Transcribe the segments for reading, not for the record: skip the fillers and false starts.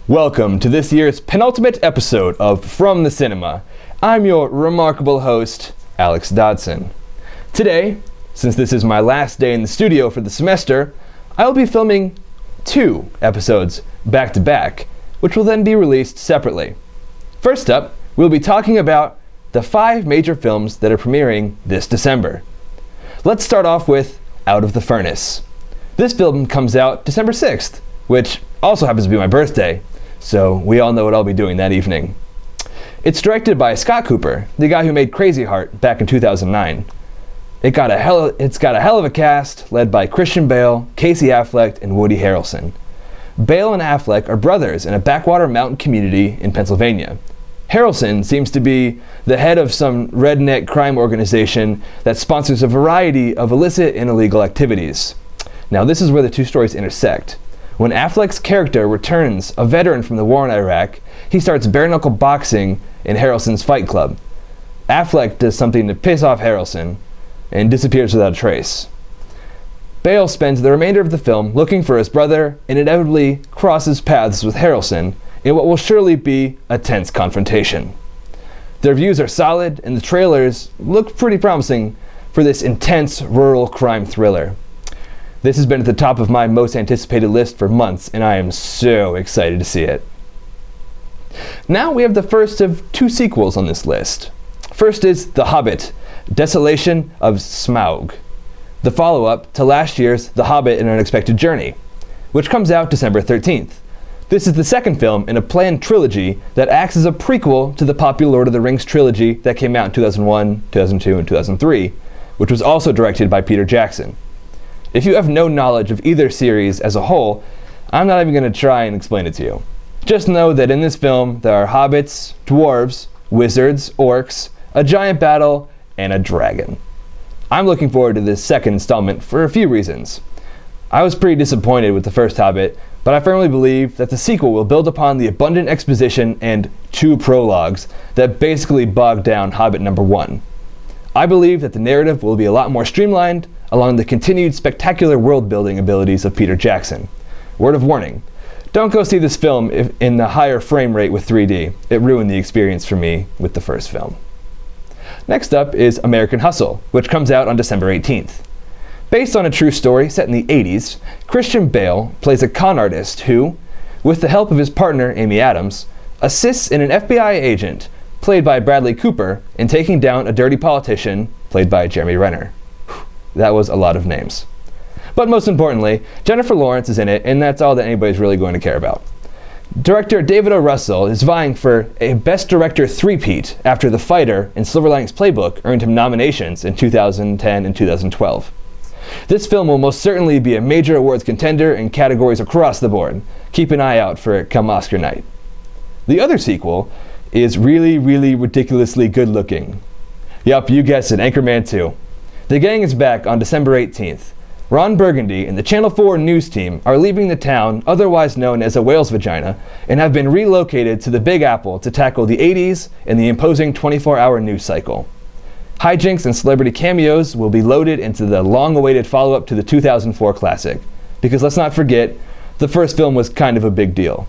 Welcome to this year's penultimate episode of From the Cinema. I'm your remarkable host, Alex Dodson. Today, since this is my last day in the studio for the semester, I'll be filming 2 episodes back to back, which will then be released separately. First up, we'll be talking about the 5 major films that are premiering this December. Let's start off with Out of the Furnace. This film comes out December 6th, which also happens to be my birthday, so we all know what I'll be doing that evening. It's directed by Scott Cooper, the guy who made Crazy Heart back in 2009. It's got a hell of a cast led by Christian Bale, Casey Affleck, and Woody Harrelson. Bale and Affleck are brothers in a backwater mountain community in Pennsylvania. Harrelson seems to be the head of some redneck crime organization that sponsors a variety of illicit and illegal activities. Now, this is where the 2 stories intersect. When Affleck's character returns a veteran from the war in Iraq, he starts bare-knuckle boxing in Harrelson's fight club. Affleck does something to piss off Harrelson and disappears without a trace. Bale spends the remainder of the film looking for his brother and inevitably crosses paths with Harrelson in what will surely be a tense confrontation. The reviews are solid and the trailers look pretty promising for this intense rural crime thriller. This has been at the top of my most anticipated list for months, and I am so excited to see it. Now we have the first of 2 sequels on this list. First is The Hobbit, Desolation of Smaug, the follow-up to last year's The Hobbit: An Unexpected Journey, which comes out December 13th. This is the second film in a planned trilogy that acts as a prequel to the popular Lord of the Rings trilogy that came out in 2001, 2002, and 2003, which was also directed by Peter Jackson. If you have no knowledge of either series as a whole, I'm not even going to try and explain it to you. Just know that in this film there are hobbits, dwarves, wizards, orcs, a giant battle, and a dragon. I'm looking forward to this second installment for a few reasons. I was pretty disappointed with the first Hobbit, but I firmly believe that the sequel will build upon the abundant exposition and 2 prologues that basically bogged down Hobbit number 1. I believe that the narrative will be a lot more streamlined along the continued spectacular world-building abilities of Peter Jackson. Word of warning, don't go see this film in the higher frame rate with 3D. It ruined the experience for me with the first film. Next up is American Hustle, which comes out on December 18th. Based on a true story set in the 80s, Christian Bale plays a con artist who, with the help of his partner Amy Adams, assists an FBI agent, played by Bradley Cooper, in taking down a dirty politician, played by Jeremy Renner. That was a lot of names. But most importantly, Jennifer Lawrence is in it, and that's all that anybody's really going to care about. Director David O. Russell is vying for a Best Director three-peat after The Fighter and Silver Linings Playbook earned him nominations in 2010 and 2012. This film will most certainly be a major awards contender in categories across the board. Keep an eye out for it come Oscar night. The other sequel is really ridiculously good looking. Yup, you guessed it, Anchorman 2. The gang is back on December 18th. Ron Burgundy and the Channel 4 news team are leaving the town, otherwise known as a whale's vagina, and have been relocated to the Big Apple to tackle the 80s and the imposing 24-hour news cycle. Hijinks and celebrity cameos will be loaded into the long-awaited follow-up to the 2004 classic, because let's not forget, the first film was kind of a big deal.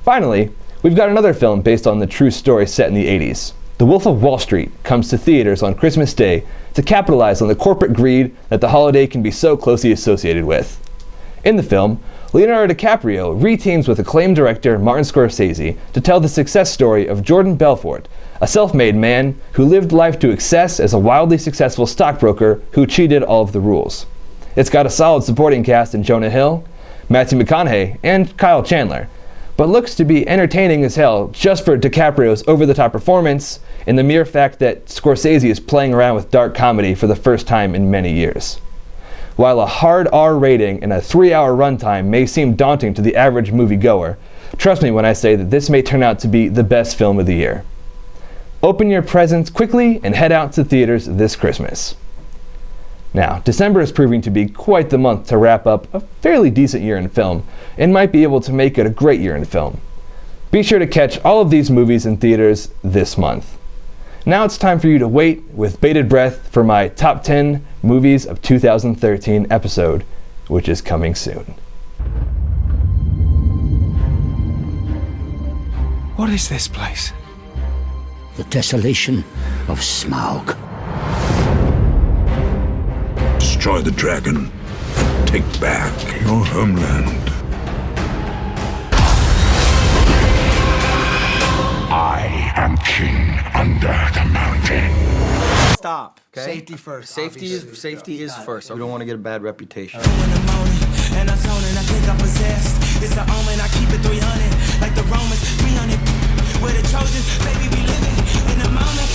Finally, we've got another film based on the true story set in the 80s. The Wolf of Wall Street comes to theaters on Christmas Day to capitalize on the corporate greed that the holiday can be so closely associated with. In the film, Leonardo DiCaprio reteams with acclaimed director Martin Scorsese to tell the success story of Jordan Belfort, a self-made man who lived life to excess as a wildly successful stockbroker who cheated all of the rules. It's got a solid supporting cast in Jonah Hill, Matthew McConaughey, and Kyle Chandler, but looks to be entertaining as hell just for DiCaprio's over-the-top performance and the mere fact that Scorsese is playing around with dark comedy for the first time in many years. While a hard R rating and a 3-hour runtime may seem daunting to the average moviegoer, trust me when I say that this may turn out to be the best film of the year. Open your presents quickly and head out to theaters this Christmas. Now, December is proving to be quite the month to wrap up a fairly decent year in film, and might be able to make it a great year in film. Be sure to catch all of these movies in theaters this month. Now it's time for you to wait with bated breath for my top 10 movies of 2013 episode, which is coming soon. What is this place? The desolation of Smaug. Destroy the dragon. Take back your homeland. I am king under the mountain. Stop. Okay? Safety first. Safety is first. We don't want to get a bad reputation. And I'm zoning, I think I'm possessed. It's an omen, I keep it 300. Like the Romans, 300. We're the Trojans, baby, we living in the moment.